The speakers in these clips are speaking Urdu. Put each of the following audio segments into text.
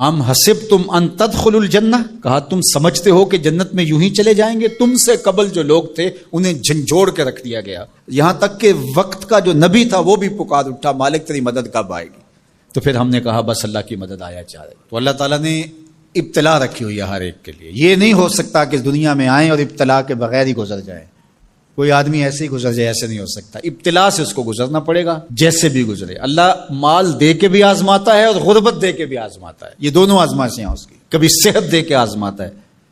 ام حسبتم ان تدخلوا الجنہ، کہا تم سمجھتے ہو کہ جنت میں یوں ہی چلے جائیں گے؟ تم سے قبل جو لوگ تھے انہیں جھنجھوڑ کے رکھ دیا گیا، یہاں تک کہ وقت کا جو نبی تھا وہ بھی پکار اٹھا مالک تیری مدد کب آئے گی؟ تو پھر ہم نے کہا بس اللہ کی مدد آیا چاہ رہی۔ تو اللہ تعالیٰ نے ابتلا رکھی ہوئی ہے ہر ایک کے لیے، یہ نہیں ہو سکتا کہ دنیا میں آئیں اور ابتلا کے بغیر ہی گزر جائے۔ کوئی آدمی ایسے ہی گزر جائے، ایسے نہیں ہو سکتا، ابتلا سے اس کو گزرنا پڑے گا جیسے بھی گزرے۔ اللہ مال دے کے بھی آزماتا ہے اور غربت دے کے بھی آزماتا ہے، یہ دونوں آزمائشیں ہیں اس کی۔ کبھی صحت دے کے آزماتا ہے،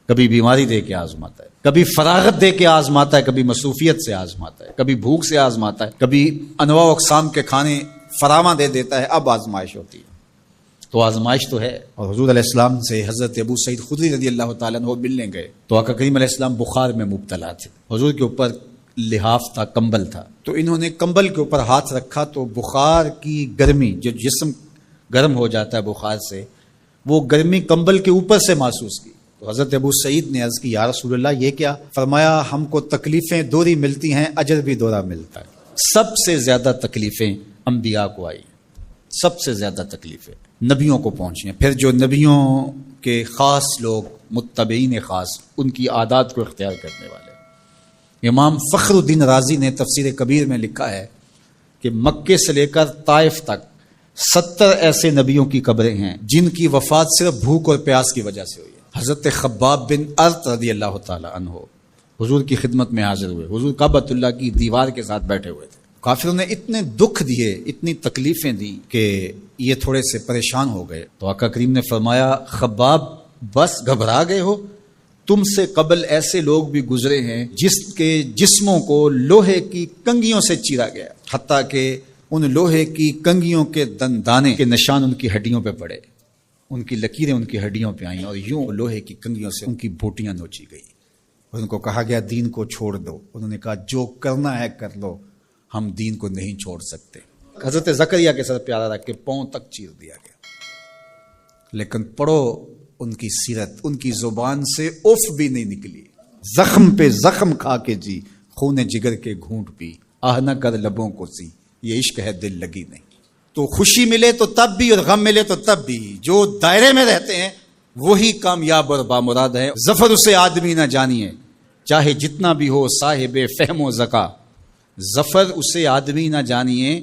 کبھی بیماری دے کے آزماتا ہے، کبھی فراغت دے کے آزماتا ہے، کبھی مصروفیت سے آزماتا ہے، کبھی بھوک سے آزماتا ہے، کبھی انواع و اقسام کے کھانے فراواں دے دیتا ہے۔ اب آزمائش ہوتی ہے، تو آزمائش تو ہے۔ اور حضور علیہ السلام سے حضرت ابو سعید خدری رضی اللہ تعالیٰ عنہ ملنے گئے تو آقا کریم علیہ السلام بخار میں مبتلا تھے، حضور کے اوپر لحاف تھا، کمبل تھا، تو انہوں نے کمبل کے اوپر ہاتھ رکھا تو بخار کی گرمی، جو جسم گرم ہو جاتا ہے بخار سے، وہ گرمی کمبل کے اوپر سے محسوس کی۔ تو حضرت ابو سعید نے عرض کی یا رسول اللہ یہ کیا؟ فرمایا ہم کو تکلیفیں دوہری ملتی ہیں، اجر بھی دوہرا ملتا ہے۔ سب سے زیادہ تکلیفیں انبیاء کو آئی، سب سے زیادہ تکلیفیں نبیوں کو پہنچی ہیں۔ پھر جو نبیوں کے خاص لوگ، متبعین خاص، ان کی عادات کو اختیار کرنے والے۔ امام فخر الدین رازی نے تفسیر کبیر میں لکھا ہے کہ مکے سے لے کر طائف تک 70 ایسے نبیوں کی قبریں ہیں جن کی وفات صرف بھوک اور پیاس کی وجہ سے ہوئی ہے۔ حضرت خباب بن ارت رضی اللہ تعالی عنہ حضور کی خدمت میں حاضر ہوئے، حضور کعبۃ اللہ کی دیوار کے ساتھ بیٹھے ہوئے تھے، کافروں نے اتنے دکھ دیے، اتنی تکلیفیں دی کہ یہ تھوڑے سے پریشان ہو گئے۔ تو آقا کریم نے فرمایا خباب بس گھبرا گئے ہو؟ تم سے قبل ایسے لوگ بھی گزرے ہیں جس کے جسموں کو لوہے کی کنگھیوں سے چیرا گیا، حتیٰ کہ ان لوہے کی کنگھیوں کے دندانے کے نشان ان کی ہڈیوں پہ پڑے، ان کی لکیریں ان کی ہڈیوں پہ آئیں اور یوں لوہے کی کنگھیوں سے ان کی بوٹیاں نوچی گئی۔ اور ان کو کہا گیا دین کو چھوڑ دو، انہوں نے کہا جو کرنا ہے کر لو، ہم دین کو نہیں چھوڑ سکتے۔ حضرت زکریا کے سر پیارا رکھ کے پاؤں تک چیر دیا گیا، لیکن پڑھو ان کی سیرت، ان کی زبان سے اف بھی نہیں نکلی، زخم پہ زخم کھا کے جی، خون جگر کے گھونٹ پی، آہ نہ کر لبوں کو سی، یہ عشق ہے دل لگی نہیں۔ تو خوشی ملے تو تب بھی اور غم ملے تو تب بھی، جو دائرے میں رہتے ہیں وہی کامیاب اور بامراد ہے۔ ظفر اسے آدمی نہ جانیے چاہے جتنا بھی ہو صاحب فہم و ذکا، ظفر اسے آدمی نہ جانیے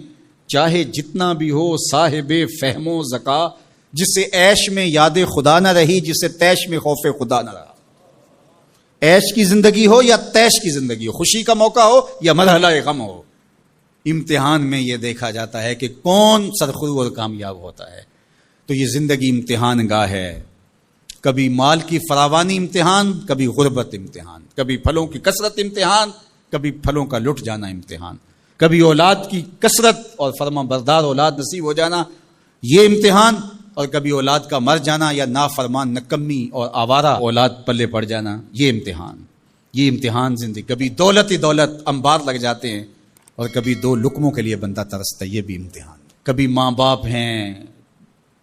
چاہے جتنا بھی ہو صاحب فہم و ذکا، جسے عیش میں یاد خدا نہ رہی، جسے تیش میں خوف خدا نہ رہا۔ عیش کی زندگی ہو یا تیش کی زندگی ہو، خوشی کا موقع ہو یا مرحلہ غم ہو، امتحان میں یہ دیکھا جاتا ہے کہ کون سرخرو اور کامیاب ہوتا ہے۔ تو یہ زندگی امتحان گاہ ہے، کبھی مال کی فراوانی امتحان، کبھی غربت امتحان، کبھی پھلوں کی کثرت امتحان، کبھی پھلوں کا لٹ جانا امتحان، کبھی اولاد کی کثرت اور فرما بردار اولاد نصیب ہو جانا یہ امتحان، اور کبھی اولاد کا مر جانا یا نافرمان نکمی اور آوارہ اولاد پلے پڑ جانا یہ امتحان۔ یہ امتحان زندگی، کبھی دولت ہی دولت انبار لگ جاتے ہیں اور کبھی دو لقموں کے لیے بندہ ترستا ہے، یہ بھی امتحان۔ کبھی ماں باپ ہیں،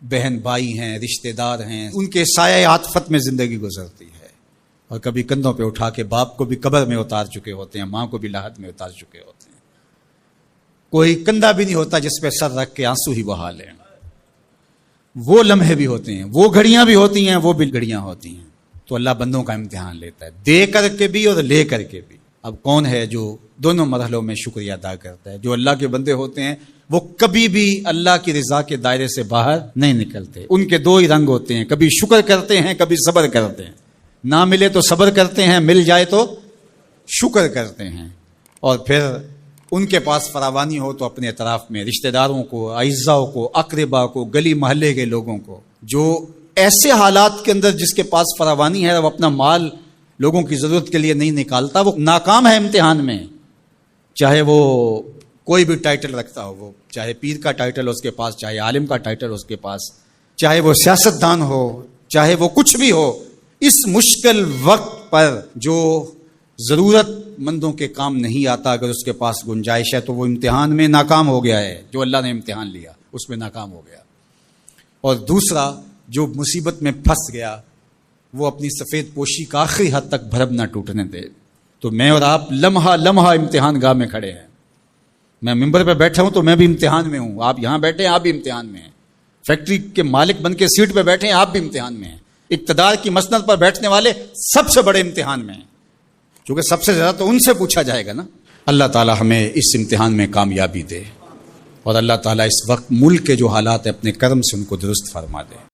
بہن بھائی ہیں، رشتہ دار ہیں، ان کے سایہ عاطفت میں زندگی گزرتی ہے، اور کبھی کندھوں پہ اٹھا کے باپ کو بھی قبر میں اتار چکے ہوتے ہیں، ماں کو بھی لاحد میں اتار چکے ہوتے ہیں، کوئی کندھا بھی نہیں ہوتا جس پہ سر رکھ کے آنسو ہی بہا لیں۔ وہ لمحے بھی ہوتے ہیں، وہ گھڑیاں بھی ہوتی ہیں، وہ بھی گھڑیاں ہوتی ہیں۔ تو اللہ بندوں کا امتحان لیتا ہے، دے کر کے بھی اور لے کر کے بھی۔ اب کون ہے جو دونوں مرحلوں میں شکریہ ادا کرتا ہے؟ جو اللہ کے بندے ہوتے ہیں وہ کبھی بھی اللہ کی رضا کے دائرے سے باہر نہیں نکلتے۔ ان کے دو ہی رنگ ہوتے ہیں، کبھی شکر کرتے ہیں، کبھی صبر کرتے ہیں۔ نہ ملے تو صبر کرتے ہیں، مل جائے تو شکر کرتے ہیں۔ اور پھر ان کے پاس فراوانی ہو تو اپنے اطراف میں رشتہ داروں کو، اعزاء کو، اقربا کو، گلی محلے کے لوگوں کو، جو ایسے حالات کے اندر جس کے پاس فراوانی ہے وہ اپنا مال لوگوں کی ضرورت کے لیے نہیں نکالتا، وہ ناکام ہے امتحان میں۔ چاہے وہ کوئی بھی ٹائٹل رکھتا ہو، وہ چاہے پیر کا ٹائٹل اس کے پاس، چاہے عالم کا ٹائٹل اس کے پاس، چاہے وہ سیاستدان ہو، چاہے وہ کچھ بھی ہو، اس مشکل وقت پر جو ضرورت مندوں کے کام نہیں آتا، اگر اس کے پاس گنجائش ہے تو وہ امتحان میں ناکام ہو گیا ہے۔ جو اللہ نے امتحان لیا اس میں ناکام ہو گیا۔ اور دوسرا جو مصیبت میں پھنس گیا وہ اپنی سفید پوشی کا آخری حد تک بھرم نہ ٹوٹنے دے۔ تو میں اور آپ لمحہ لمحہ امتحان گاہ میں کھڑے ہیں۔ میں ممبر پہ بیٹھا ہوں تو میں بھی امتحان میں ہوں، آپ یہاں بیٹھے ہیں آپ بھی امتحان میں ہیں۔ فیکٹری کے مالک بن کے سیٹ پہ بیٹھے ہیں، آپ بھی امتحان میں ہیں. اقتدار کی مسند پر بیٹھنے والے سب سے بڑے امتحان میں ہیں، کیونکہ سب سے زیادہ تو ان سے پوچھا جائے گا نا. اللہ تعالیٰ ہمیں اس امتحان میں کامیابی دے، اور اللہ تعالیٰ اس وقت ملک کے جو حالات ہیں اپنے کرم سے ان کو درست فرما دے.